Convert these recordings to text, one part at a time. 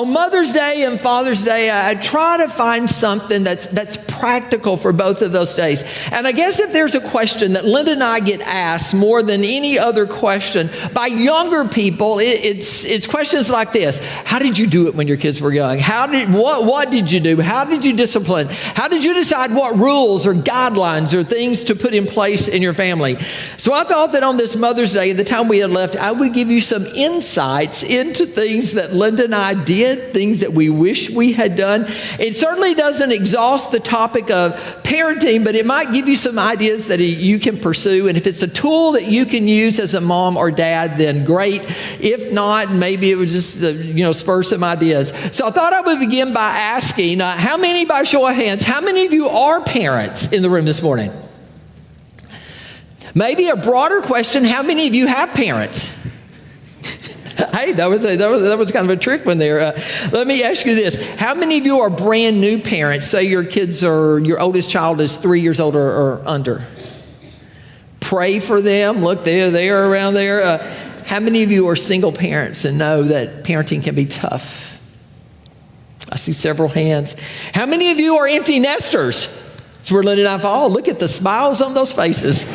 On Mother's Day and Father's Day, I try to find something that's practical for both of those days. And I guess if there's a question that Linda and I get asked more than any other question by younger people, it's questions like this. How did you do it when your kids were young? What did you do? How did you discipline? How did you decide what rules or guidelines or things to put in place in your family? So I thought that on this Mother's Day, the time we had left, I would give you some insights into things that Linda and I did, things that we wish we had done. It certainly doesn't exhaust the topic of parenting, but it might give you some ideas that you can pursue. And if it's a tool that you can use as a mom or dad, then great. If not, maybe it would just spur some ideas. So I thought I would begin by asking, how many, by show of hands, how many of you are parents in the room this morning? Maybe a broader question, how many of you have parents? Hey, that was kind of a trick one there. Let me ask you this. How many of you are brand new parents? Say your oldest child is 3 years old or under. Pray for them. Look, they are around there. How many of you are single parents and know that parenting can be tough? I see several hands. How many of you are empty nesters? That's where Linda and I fall. Look at the smiles on those faces.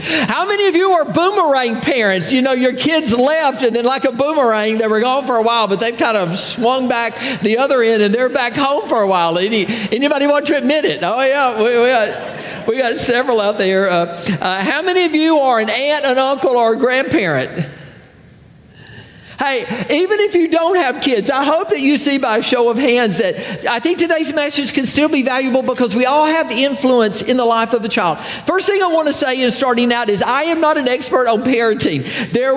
How many of you are boomerang parents? Your kids left and then like a boomerang, they were gone for a while, but they've kind of swung back the other end and they're back home for a while. Anybody want to admit it? Oh yeah, we got several out there. How many of you are an aunt, an uncle, or a grandparent? Hey, even if you don't have kids, I hope that you see by a show of hands that I think today's message can still be valuable because we all have influence in the life of a child. First thing I want to say is starting out is I am not an expert on parenting.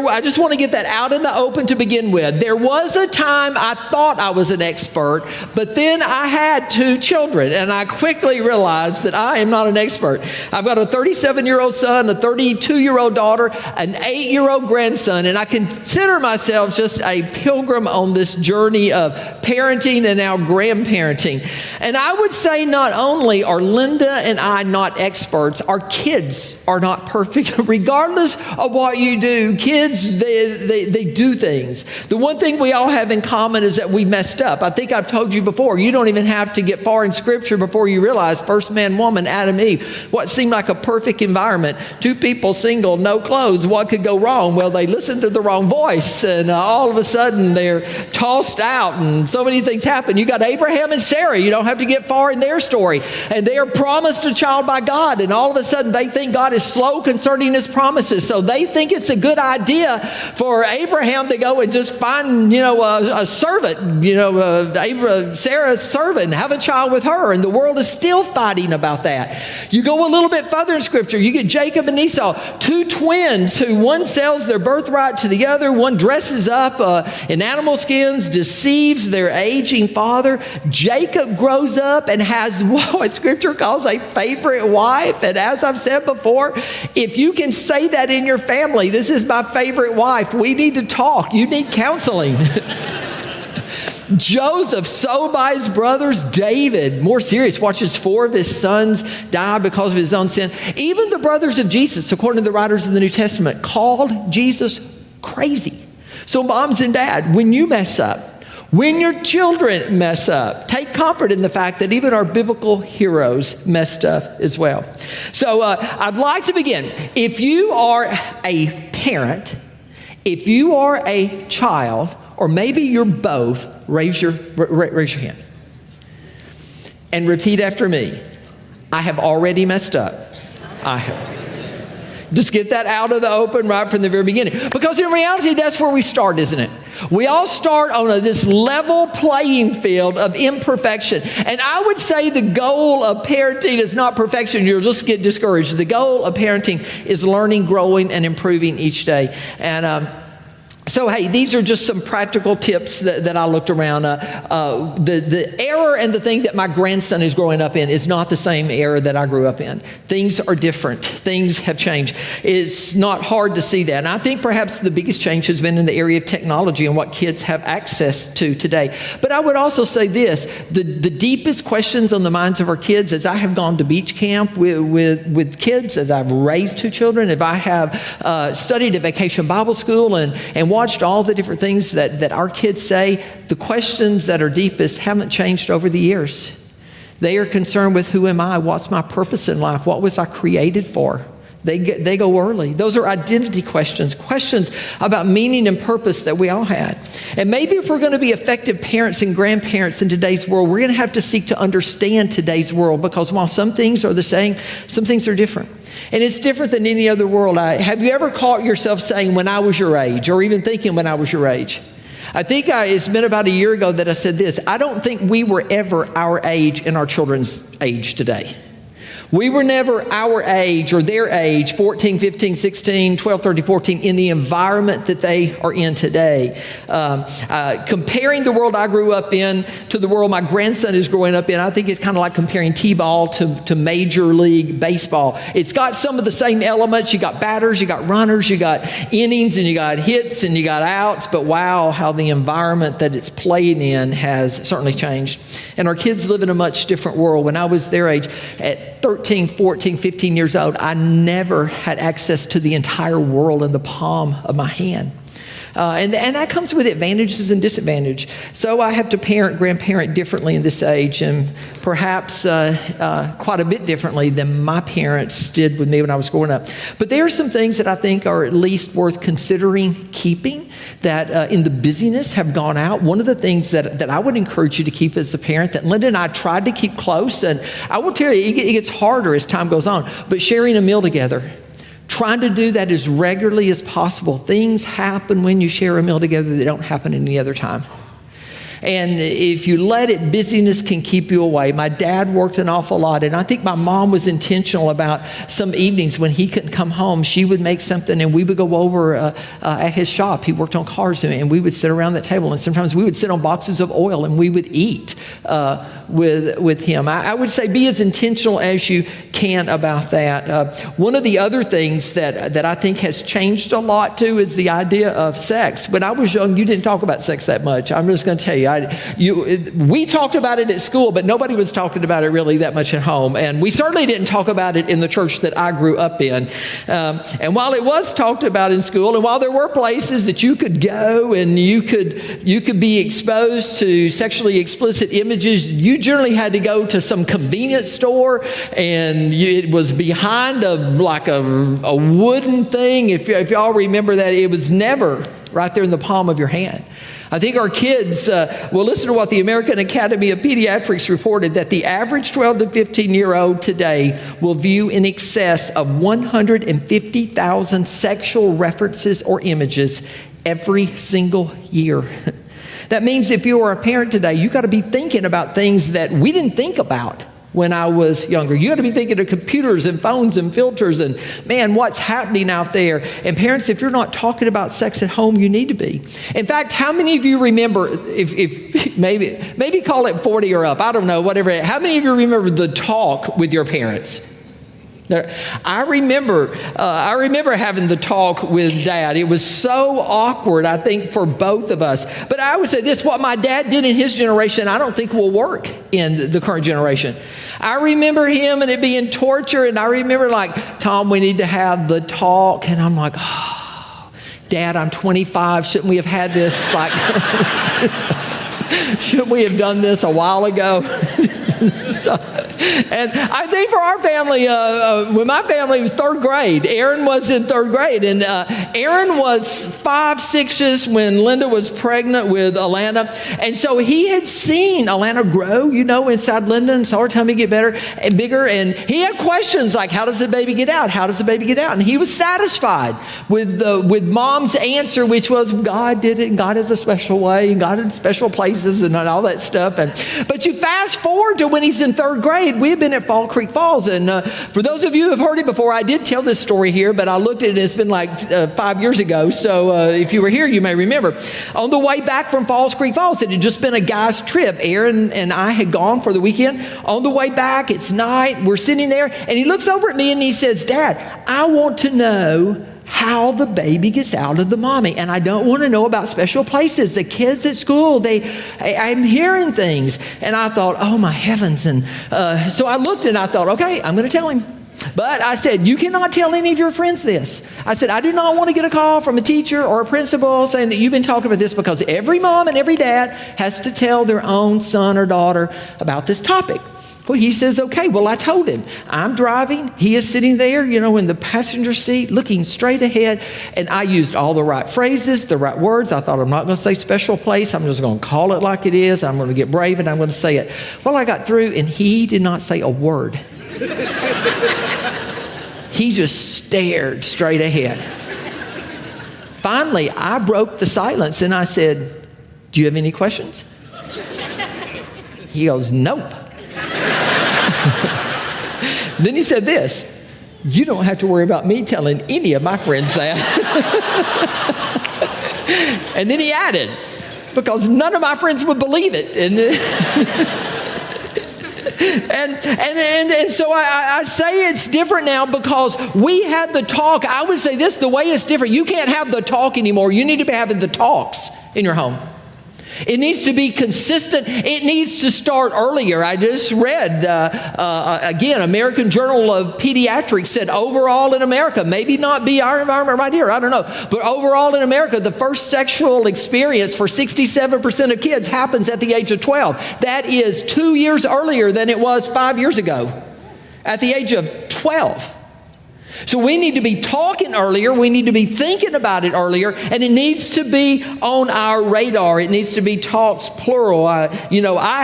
I just want to get that out in the open to begin with. There was a time I thought I was an expert, but then I had 2 children and I quickly realized that I am not an expert. I've got a 37-year-old son, a 32-year-old daughter, an 8-year-old grandson, and I consider myself just a pilgrim on this journey of parenting and now grandparenting. And I would say not only are Linda and I not experts, our kids are not perfect. Regardless of what you do, kids, they do things. The one thing we all have in common is that we messed up. I think I've told you before, you don't even have to get far in Scripture before you realize first man, woman, Adam, Eve, what seemed like a perfect environment. 2 people, single, no clothes. What could go wrong? Well, they listened to the wrong voice and all of a sudden they're tossed out and so many things happen. You got Abraham and Sarah. You don't have to get far in their story. And they are promised a child by God. And all of a sudden they think God is slow concerning his promises. So they think it's a good idea for Abraham to go and just find, a servant, Sarah's servant and have a child with her. And the world is still fighting about that. You go a little bit further in Scripture. You get Jacob and Esau, 2 twins who one sells their birthright to the other. One dresses up in animal skins, deceives their aging father. Jacob grows up and has what Scripture calls a favorite wife. And as I've said before, if you can say that in your family, this is my favorite wife, we need to talk. You need counseling. Joseph, sold by his brothers. David, more serious, watches 4 of his sons die because of his own sin. Even the brothers of Jesus, according to the writers of the New Testament, called Jesus crazy. So moms and dad, when you mess up, when your children mess up, take comfort in the fact that even our biblical heroes messed up as well. So I'd like to begin. If you are a parent, if you are a child, or maybe you're both, raise your hand. And repeat after me. I have already messed up. I have. Just get that out of the open right from the very beginning. Because in reality, that's where we start, isn't it? We all start on this level playing field of imperfection. And I would say the goal of parenting is not perfection. You'll just get discouraged. The goal of parenting is learning, growing, and improving each day. And so, hey, these are just some practical tips that I looked around. The era and the thing that my grandson is growing up in is not the same era that I grew up in. Things are different. Things have changed. It's not hard to see that. And I think perhaps the biggest change has been in the area of technology and what kids have access to today. But I would also say this, the deepest questions on the minds of our kids, as I have gone to beach camp with kids, as I've raised 2 children, if I have studied at Vacation Bible School and watched all the different things that our kids say, the questions that are deepest haven't changed over the years. They are concerned with who am I? What's my purpose in life? What was I created for? They go early. Those are identity questions about meaning and purpose that we all had. And maybe if we're going to be effective parents and grandparents in today's world, we're going to have to seek to understand today's world, because while some things are the same, some things are different. And it's different than any other world. Have you ever caught yourself saying, when I was your age, or even thinking when I was your age? I think it's been about a year ago that I said this: I don't think we were ever our age in our children's age today. We were never our age or their age, 14, 15, 16, 12, 13, 14, in the environment that they are in today. Comparing the world I grew up in to the world my grandson is growing up in, I think it's kind of like comparing T-ball to Major League Baseball. It's got some of the same elements. You got batters, you got runners, you got innings, and you got hits, and you got outs. But wow, how the environment that it's played in has certainly changed. And our kids live in a much different world. When I was their age, at 13, 14, 15 years old, I never had access to the entire world in the palm of my hand. And that comes with advantages and disadvantages. So I have to grandparent differently in this age, and perhaps quite a bit differently than my parents did with me when I was growing up. But there are some things that I think are at least worth considering keeping that in the busyness have gone out. One of the things that I would encourage you to keep as a parent, that Linda and I tried to keep close, and I will tell you, it gets harder as time goes on, but sharing a meal together. Trying to do that as regularly as possible. Things happen when you share a meal together that don't happen any other time. And if you let it, busyness can keep you away. My dad worked an awful lot, and I think my mom was intentional about some evenings when he couldn't come home. She would make something, and we would go over at his shop. He worked on cars, and we would sit around that table, and sometimes we would sit on boxes of oil, and we would eat with him. I would say be as intentional as you can about that. One of the other things that I think has changed a lot too is the idea of sex. When I was young, you didn't talk about sex that much. I'm just going to tell you, we talked about it at school, but nobody was talking about it really that much at home. And we certainly didn't talk about it in the church that I grew up in. And while it was talked about in school, and while there were places that you could go and you could be exposed to sexually explicit images, you generally had to go to some convenience store, and it was behind a wooden thing. If y'all remember that, it was never right there in the palm of your hand. I think our kids, well, listen to what the American Academy of Pediatrics reported, that the average 12 to 15-year-old today will view in excess of 150,000 sexual references or images every single year. That means if you are a parent today, you got to be thinking about things that we didn't think about when I was younger. You got to be thinking of computers and phones and filters and, man, what's happening out there. And parents, if you're not talking about sex at home, you need to be. In fact, how many of you remember, if maybe call it 40 or up, I don't know, whatever. How many of you remember the talk with your parents? I remember having the talk with Dad. It was so awkward, I think, for both of us. But I would say this: what my dad did in his generation, I don't think will work in the current generation. I remember him and it being torture, and I remember like, Tom, we need to have the talk. And I'm like, oh, Dad, I'm 25. Shouldn't we have had this? Like, shouldn't we have done this a while ago? And I think for our family, when my family was third grade, Aaron was in third grade, and Aaron was 5, 6 when Linda was pregnant with Alana, and so he had seen Alana grow, inside Linda, and saw her tummy get better and bigger, and he had questions like, how does the baby get out? How does the baby get out? And he was satisfied with Mom's answer, which was, God did it, and God has a special way, and God in special places, and all that stuff. But you fast forward to when he's in third grade. We've been at Fall Creek Falls, and for those of you who have heard it before, I did tell this story here, but I looked at it, and it's been like 5 years ago, so if you were here, you may remember. On the way back from Falls Creek Falls, it had just been a guy's trip. Aaron and I had gone for the weekend. On the way back, it's night, we're sitting there, and he looks over at me and he says, Dad, I want to know how the baby gets out of the mommy. And I don't want to know about special places. The kids at school, I'm hearing things. And I thought, oh my heavens. And so I looked and I thought, okay, I'm going to tell him. But I said, you cannot tell any of your friends this. I said, I do not want to get a call from a teacher or a principal saying that you've been talking about this, because every mom and every dad has to tell their own son or daughter about this topic. Well, he says, okay. Well, I told him, I'm driving. He is sitting there, in the passenger seat, looking straight ahead. And I used all the right phrases, the right words. I thought, I'm not going to say special place. I'm just going to call it like it is. I'm going to get brave and I'm going to say it. Well, I got through and he did not say a word. He just stared straight ahead. Finally, I broke the silence and I said, do you have any questions? He goes, nope. Then he said this, you don't have to worry about me telling any of my friends that. And then he added, because none of my friends would believe it. And so I say it's different now because we had the talk. I would say this, the way it's different. You can't have the talk anymore. You need to be having the talks in your home. It needs to be consistent. It needs to start earlier. I just read, again, American Journal of Pediatrics said overall in America, maybe not be our environment right here, I don't know, but overall in America, the first sexual experience for 67% of kids happens at the age of 12. That is 2 years earlier than it was 5 years ago, at the age of 12. So we need to be talking earlier. We need to be thinking about it earlier. And it needs to be on our radar. It needs to be talks plural. I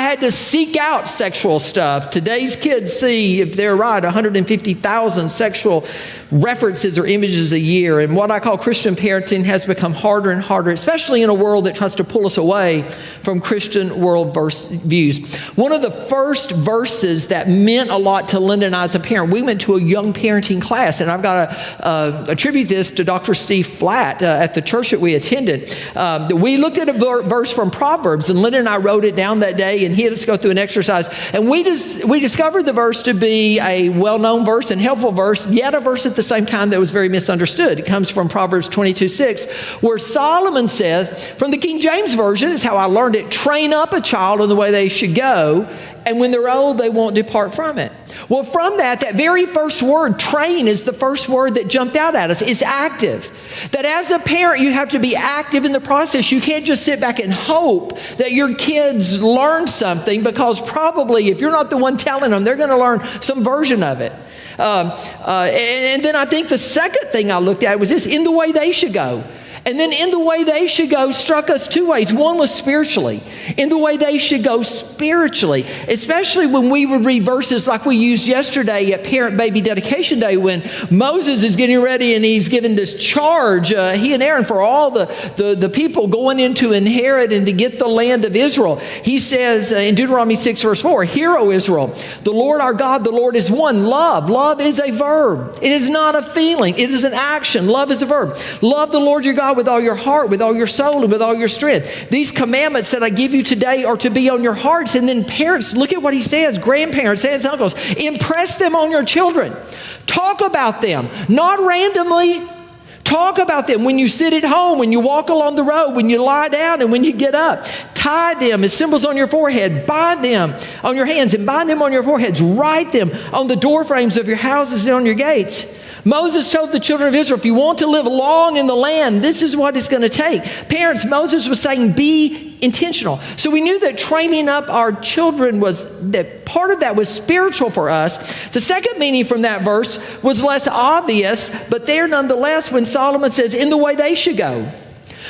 had to seek out sexual stuff. Today's kids see, if they're right, 150,000 sexual references or images a year. And what I call Christian parenting has become harder and harder, especially in a world that tries to pull us away from Christian world views. One of the first verses that meant a lot to Linda and I as a parent, we went to a young parenting class. And I've got to attribute this to Dr. Steve Flatt at the church that we attended. We looked at a verse from Proverbs, and Linda and I wrote it down that day, and he had us go through an exercise. And we discovered the verse to be a well-known verse and helpful verse, yet a verse at the same time that was very misunderstood. It comes from Proverbs 22:6, where Solomon says, from the King James Version, is how I learned it, train up a child in the way they should go, and when they're old, they won't depart from it. Well, from that very first word, train, is the first word that jumped out at us. It's active. That as a parent, you have to be active in the process. You can't just sit back and hope that your kids learn something, because probably if you're not the one telling them, they're going to learn some version of it. And then I think the second thing I looked at was this, in the way they should go. And then in the way they should go struck us two ways. One was spiritually. In the way they should go spiritually, especially when we would read verses like we used yesterday at Parent Baby Dedication Day, when Moses is getting ready and he's given this charge, he and Aaron, for all the people going in to inherit and to get the land of Israel. He says in Deuteronomy 6 verse 4, "Hear, O Israel, the Lord our God, the Lord is one." Love. Love is a verb. It is not a feeling. It is an action. Love is a verb. Love the Lord your God with all your heart, with all your soul, and with all your strength. These commandments that I give you today are to be on your hearts. And then parents, look at what he says. Grandparents, aunts, uncles, impress them on your children. Talk about them, not randomly. Talk about them when you sit at home, when you walk along the road, when you lie down, and when you get up. Tie them as symbols on your forehead. Bind them on your hands and bind them on your foreheads. Write them on the door frames of your houses and on your gates. Moses told the children of Israel, if you want to live long in the land, this is what it's going to take. Parents, Moses was saying, be intentional. So we knew that training up our children that part of that was spiritual for us. The second meaning from that verse was less obvious, but there nonetheless, when Solomon says, in the way they should go.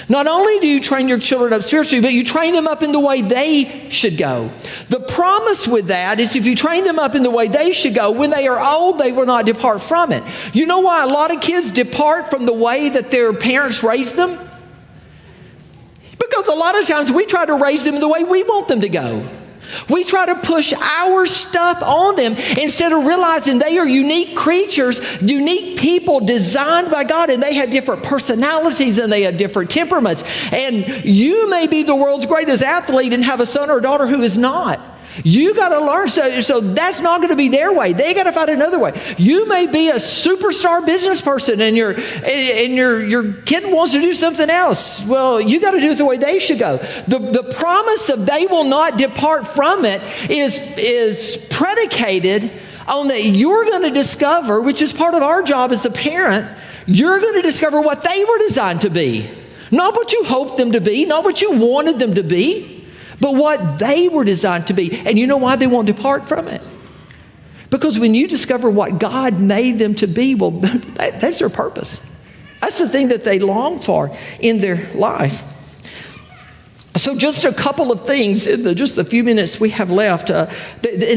Not only do you train your children up spiritually, but you train them up in the way they should go. The promise with that is if you train them up in the way they should go, when they are old, they will not depart from it. You know why a lot of kids depart from the way that their parents raised them? Because a lot of times we try to raise them the way we want them to go. We try to push our stuff on them instead of realizing they are unique creatures, unique people designed by God, and they have different personalities and they have different temperaments. And you may be the world's greatest athlete and have a son or a daughter who is not. You got to learn. So that's not going to be their way. They got to find another way. You may be a superstar business person and your kid wants to do something else. Well, you got to do it the way they should go. The promise of they will not depart from it is predicated on that you're going to discover, which is part of our job as a parent, you're going to discover what they were designed to be. Not what you hoped them to be, not what you wanted them to be, but what they were designed to be. And you know why they won't depart from it? Because when you discover what God made them to be, well, that's their purpose. That's the thing that they long for in their life. So just a couple of things in just the few minutes we have left. And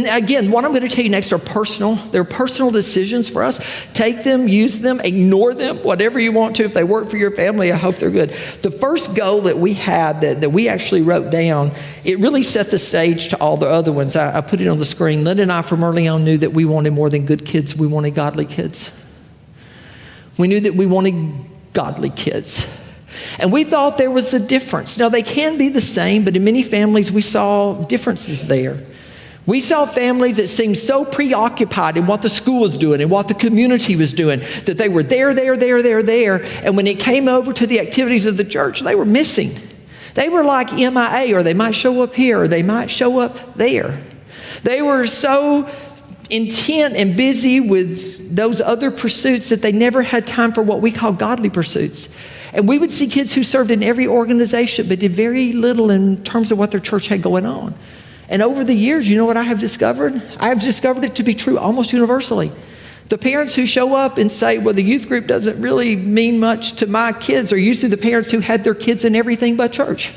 again, what I'm going to tell you next are personal. They're personal decisions for us. Take them, use them, ignore them, whatever you want to. If they work for your family, I hope they're good. The first goal that we had that we actually wrote down, it really set the stage to all the other ones. I put it on the screen. Linda and I from early on knew that we wanted more than good kids. We wanted godly kids. We knew that we wanted godly kids. And we thought there was a difference. Now, they can be the same, but in many families, we saw differences there. We saw families that seemed so preoccupied in what the school was doing and what the community was doing, that they were there. And when it came over to the activities of the church, they were missing. They were like MIA, or they might show up here, or they might show up there. They were so intent and busy with those other pursuits that they never had time for what we call godly pursuits. And we would see kids who served in every organization but did very little in terms of what their church had going on. And over the years, you know what I have discovered? I have discovered it to be true almost universally. The parents who show up and say, well, the youth group doesn't really mean much to my kids, are usually the parents who had their kids in everything but church.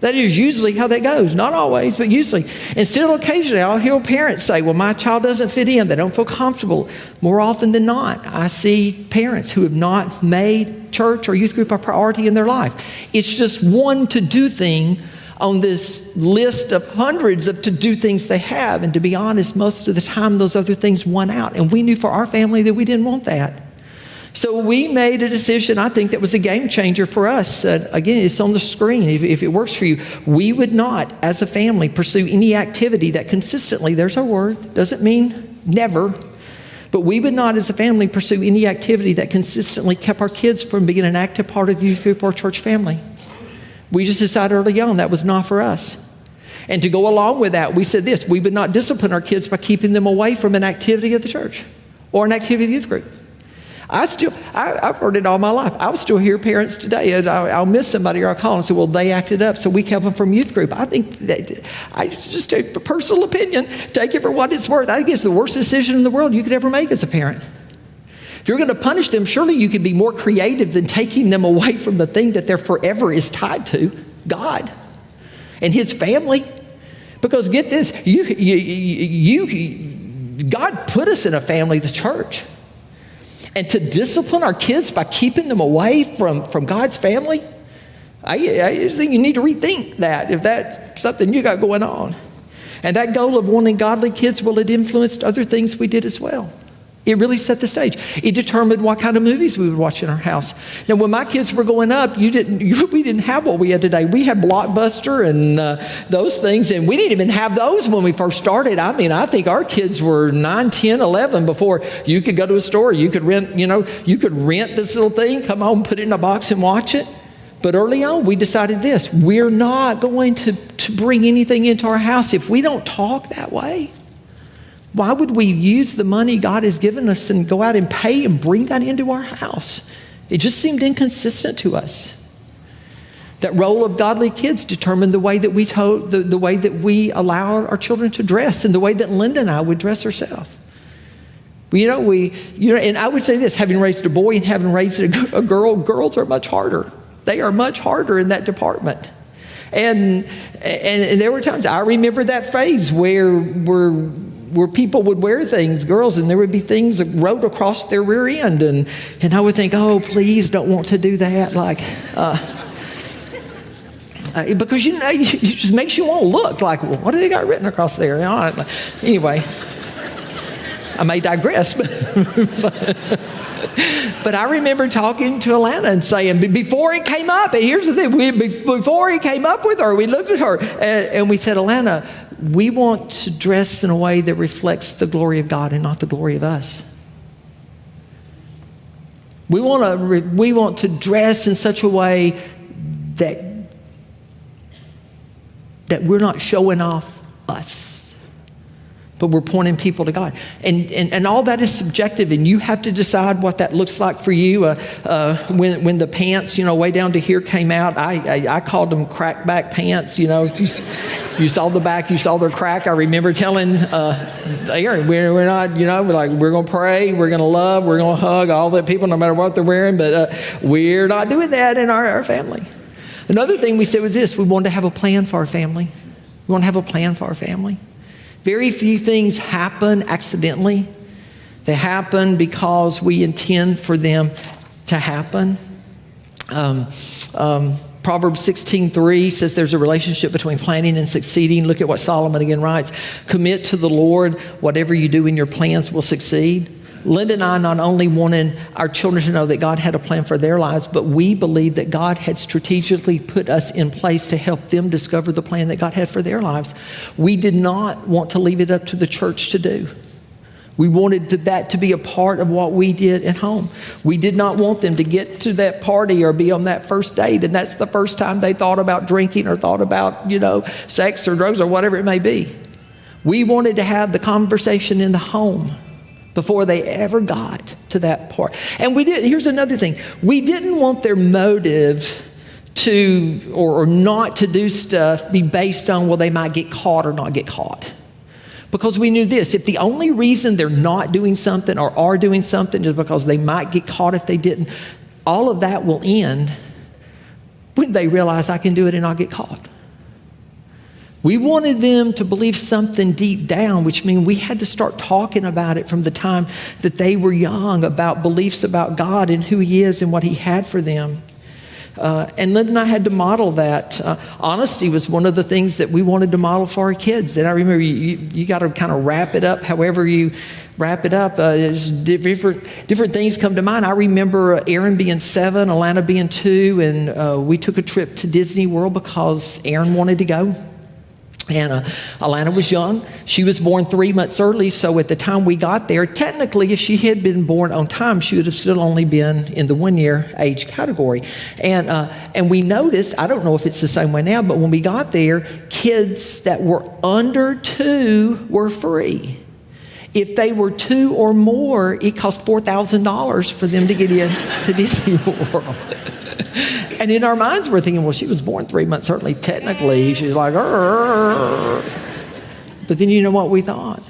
That is usually how that goes. Not always, but usually. And still occasionally I'll hear parents say, well, my child doesn't fit in. They don't feel comfortable. More often than not, I see parents who have not made church or youth group a priority in their life. It's just one to-do thing on this list of hundreds of to-do things they have. And to be honest, most of the time those other things won out. And we knew for our family that we didn't want that. So we made a decision, I think, that was a game changer for us. Again, it's on the screen if it works for you. We would not, as a family, pursue any activity that consistently, there's our word, doesn't mean never, but we would not, as a family, pursue any activity that consistently kept our kids from being an active part of the youth group or church family. We just decided early on that was not for us. And to go along with that, we said this: we would not discipline our kids by keeping them away from an activity of the church or an activity of the youth group. I've heard it all my life. I'll still hear parents today, and I'll miss somebody or I'll call and say, well, they acted up, so we kept them from youth group. I think that, I just a personal opinion, take it for what it's worth. I think it's the worst decision in the world you could ever make as a parent. If you're going to punish them, surely you could be more creative than taking them away from the thing that their forever is tied to, God and His family. Because get this, God put us in a family, the church. And to discipline our kids by keeping them away from God's family, I think you need to rethink that if that's something you got going on. And that goal of wanting godly kids, well, it influenced other things we did as well. It really set the stage. It determined what kind of movies we would watch in our house. Now, when my kids were growing up, we didn't have what we had today. We had Blockbuster and those things, and we didn't even have those when we first started. I mean, I think our kids were 9, 10, 11 before you could go to a store. You could rent this little thing, come home, put it in a box and watch it. But early on, we decided this: we're not going to bring anything into our house if we don't talk that way. Why would we use the money God has given us and go out and pay and bring that into our house? It just seemed inconsistent to us. That role of godly kids determined the way that the way that we allow our children to dress and the way that Linda and I would dress ourselves. And I would say this: having raised a boy and having raised a girl, girls are much harder. They are much harder in that department. And there were times, I remember that phase where people would wear things, girls, and there would be things that rode across their rear end. And I would think, oh, please don't want to do that. Because, it just makes you want to look like, well, what do they got written across there? Anyway, I may digress. But I remember talking to Alana and saying, before it came up, and here's the thing, before he came up with her, we looked at her and we said, Alana, we want to dress in a way that reflects the glory of God and not the glory of us. We want to dress in such a way that we're not showing off us, but we're pointing people to God. And all that is subjective, and you have to decide what that looks like for you. When the pants, way down to here came out, I called them crack back pants. If you saw the back, you saw their crack. I remember telling Aaron, we're not, we're going to pray, we're going to love, we're going to hug all the people no matter what they're wearing, but we're not doing that in our family. Another thing we said was this: we wanted to have a plan for our family. We want to have a plan for our family. Very few things happen accidentally. They happen because we intend for them to happen. Proverbs 16:3 says there's a relationship between planning and succeeding. Look at what Solomon again writes. Commit to the Lord. Whatever you do in your plans will succeed. Linda and I not only wanted our children to know that God had a plan for their lives, but we believed that God had strategically put us in place to help them discover the plan that God had for their lives. We did not want to leave it up to the church to do. We wanted that to be a part of what we did at home. We did not want them to get to that party or be on that first date, and that's the first time they thought about drinking or thought about, sex or drugs or whatever it may be. We wanted to have the conversation in the home before they ever got to that part. And here's another thing. We didn't want their motive to, or not to do stuff be based on, well, they might get caught or not get caught. Because we knew this: if the only reason they're not doing something or are doing something is because they might get caught if they didn't, all of that will end when they realize I can do it and I'll get caught. We wanted them to believe something deep down, which means we had to start talking about it from the time that they were young, about beliefs about God and who He is and what He had for them. And Linda and I had to model that. Honesty was one of the things that we wanted to model for our kids. And I remember you got to kind of wrap it up however you wrap it up. Different things come to mind. I remember Aaron being 7, Alana being 2, and we took a trip to Disney World because Aaron wanted to go. And Alana was young. She was born 3 months early, so at the time we got there, technically, if she had been born on time, she would have still only been in the 1-year age category. And we noticed, I don't know if it's the same way now, but when we got there, kids that were under 2 were free. If they were 2 or more, it cost $4,000 for them to get in to Disney World. And in our minds, we're thinking, well, she was born 3 months early. Technically, she's like, Arr. But then you know what we thought?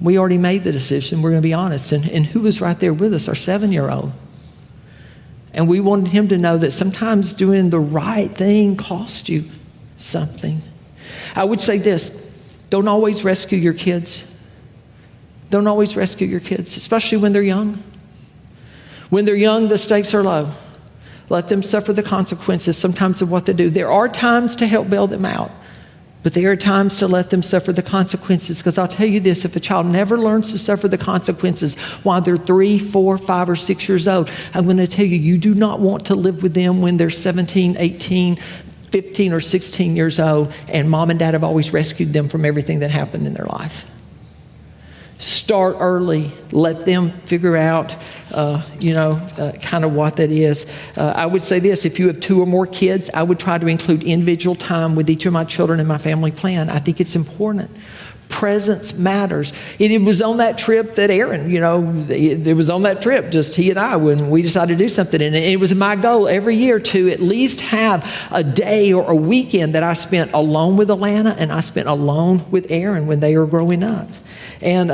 We already made the decision. We're going to be honest. And who was right there with us? Our 7-year-old. And we wanted him to know that sometimes doing the right thing costs you something. I would say this: don't always rescue your kids. Don't always rescue your kids, especially when they're young. When they're young, the stakes are low. Let them suffer the consequences sometimes of what they do. There are times to help bail them out, but there are times to let them suffer the consequences. Because I'll tell you this: if a child never learns to suffer the consequences while they're 3, 4, 5, or 6 years old, I'm going to tell you, you do not want to live with them when they're 17, 18, 15, or 16 years old, and mom and dad have always rescued them from everything that happened in their life. Start early. Let them figure out, kind of what that is. I would say this: if you have 2 or more kids, I would try to include individual time with each of my children in my family plan. I think it's important. Presence matters. It was on that trip that Aaron, it was on that trip, just he and I, when we decided to do something. And it was my goal every year to at least have a day or a weekend that I spent alone with Alana and I spent alone with Aaron when they were growing up. And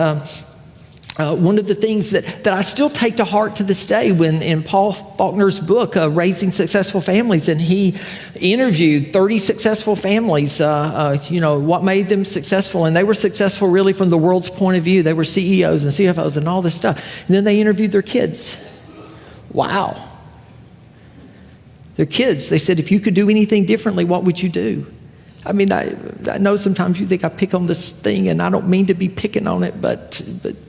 one of the things that I still take to heart to this day, when in Paul Faulkner's book, Raising Successful Families, and he interviewed 30 successful families, what made them successful. And they were successful really from the world's point of view. They were CEOs and CFOs and all this stuff. And then they interviewed their kids. Wow. Their kids. They said, if you could do anything differently, what would you do? I mean, I know sometimes you think I pick on this thing, and I don't mean to be picking on it, but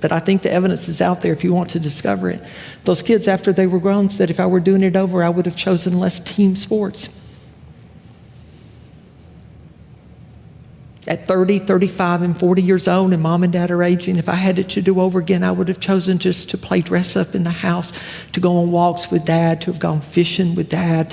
I think the evidence is out there if you want to discover it. Those kids, after they were grown, said if I were doing it over, I would have chosen less team sports. At 30, 35, and 40 years old, and mom and dad are aging, if I had it to do over again, I would have chosen just to play dress up in the house, to go on walks with dad, to have gone fishing with dad,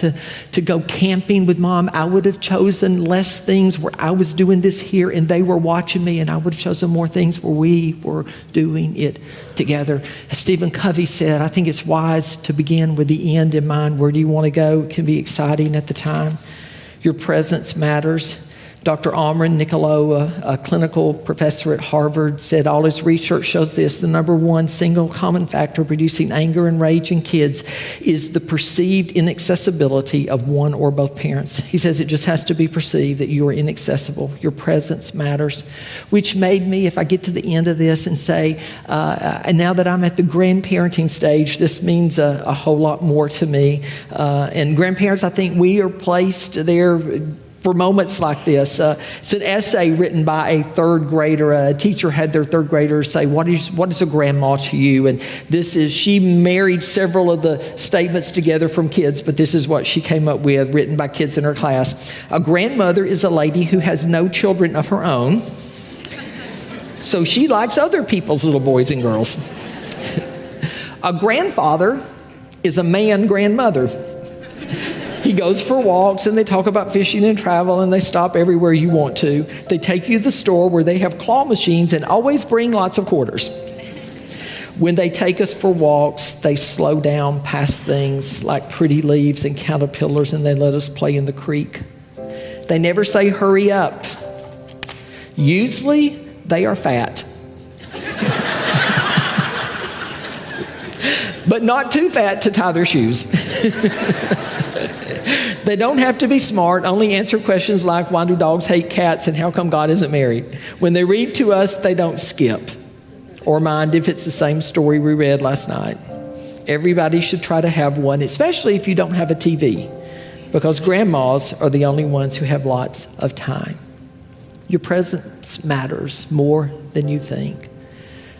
to go camping with mom. I would have chosen less things where I was doing this here and they were watching me, and I would have chosen more things where we were doing it together. As Stephen Covey said, I think it's wise to begin with the end in mind. Where do you want to go? It can be exciting at the time. Your presence matters. Dr. Amran Nicolo, a clinical professor at Harvard, said all his research shows this: the number one single common factor producing anger and rage in kids is the perceived inaccessibility of one or both parents. He says it just has to be perceived that you are inaccessible. Your presence matters, which made me, if I get to the end of this and say, and now that I'm at the grandparenting stage, this means a whole lot more to me. And grandparents, I think we are placed there for moments like this. It's an essay written by a third grader. A teacher had their third graders say, what is a grandma to you? And she married several of the statements together from kids, but this is what she came up with, written by kids in her class. A grandmother is a lady who has no children of her own, so she likes other people's little boys and girls. A grandfather is a man grandmother. He goes for walks, and they talk about fishing and travel, and they stop everywhere you want to. They take you to the store where they have claw machines and always bring lots of quarters. When they take us for walks, they slow down past things like pretty leaves and caterpillars, and they let us play in the creek. They never say, hurry up. Usually, they are fat. But not too fat to tie their shoes. They don't have to be smart, only answer questions like, why do dogs hate cats and how come God isn't married? When they read to us, they don't skip or mind if it's the same story we read last night. Everybody should try to have one, especially if you don't have a TV, because grandmas are the only ones who have lots of time. Your presence matters more than you think.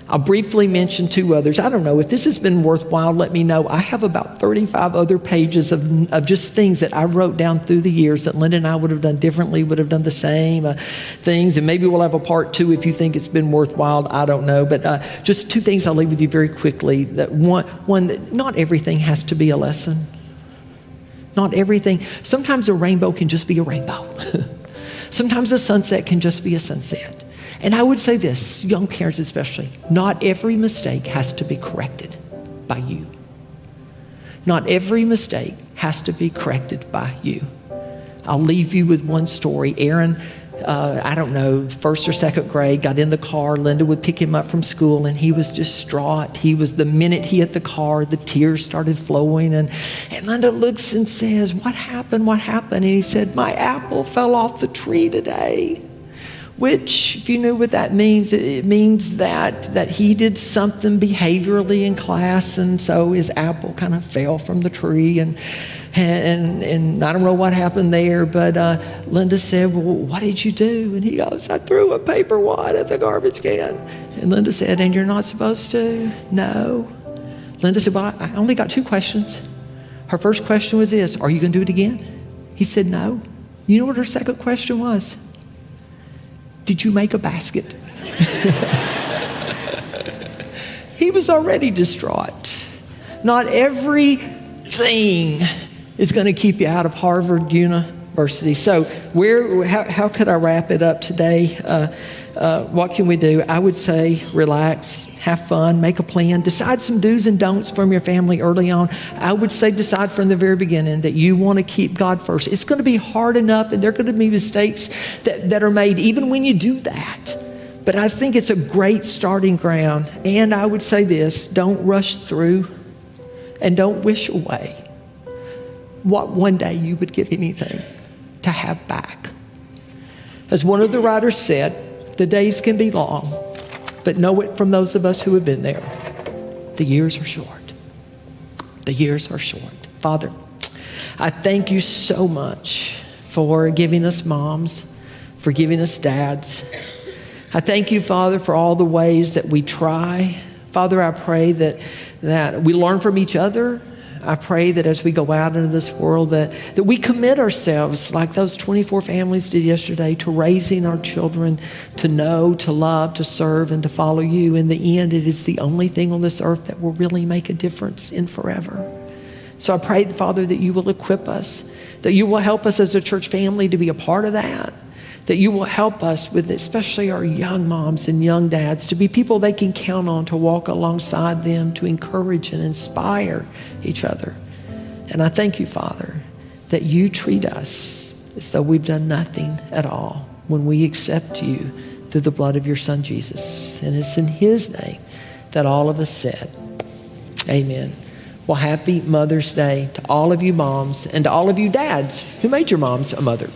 I'll briefly mention two others. I don't know, if this has been worthwhile, let me know. I have about 35 other pages of just things that I wrote down through the years that Linda and I would have done differently, would have done the same things. And maybe we'll have a part two if you think it's been worthwhile. I don't know. But just two things I'll leave with you very quickly. That one, not everything has to be a lesson. Not everything. Sometimes a rainbow can just be a rainbow. Sometimes a sunset can just be a sunset. And I would say this, young parents especially, not every mistake has to be corrected by you. Not every mistake has to be corrected by you. I'll leave you with one story. Aaron, I don't know, first or second grade, got in the car. Linda would pick him up from school, and he was distraught. The minute he hit the car, the tears started flowing. And Linda looks and says, what happened? What happened? And he said, my apple fell off the tree today. Which, if you knew what that means, it means that he did something behaviorally in class, and so his apple kind of fell from the tree, and I don't know what happened there, but Linda said, well, what did you do? And he goes, I threw a paper wad at the garbage can. And Linda said, and you're not supposed to? No. Linda said, well, I only got two questions. Her first question was this, are you going to do it again? He said, no. You know what her second question was? Did you make a basket? He was already distraught. Not everything is going to keep you out of Harvard University. So how could I wrap it up today? What can we do? I would say relax, have fun, make a plan, decide some do's and don'ts from your family early on. I would say decide from the very beginning that you want to keep God first. It's going to be hard enough, and there are going to be mistakes that are made even when you do that. But I think it's a great starting ground. And I would say this, don't rush through and don't wish away what one day you would give anything to have back. As one of the writers said, the days can be long, but know it from those of us who have been there. The years are short. The years are short. Father, I thank you so much for giving us moms, for giving us dads. I thank you, Father, for all the ways that we try. Father, I pray that we learn from each other. I pray that as we go out into this world that we commit ourselves like those 24 families did yesterday to raising our children to know, to love, to serve, and to follow you. In the end, it is the only thing on this earth that will really make a difference in forever. So I pray, Father, that you will equip us, that you will help us as a church family to be a part of that you will help us with especially our young moms and young dads to be people they can count on, to walk alongside them, to encourage and inspire each other. And I thank you, Father, that you treat us as though we've done nothing at all when we accept you through the blood of your Son, Jesus. And it's in his name that all of us said, amen. Well, happy Mother's Day to all of you moms and to all of you dads who made your moms a mother.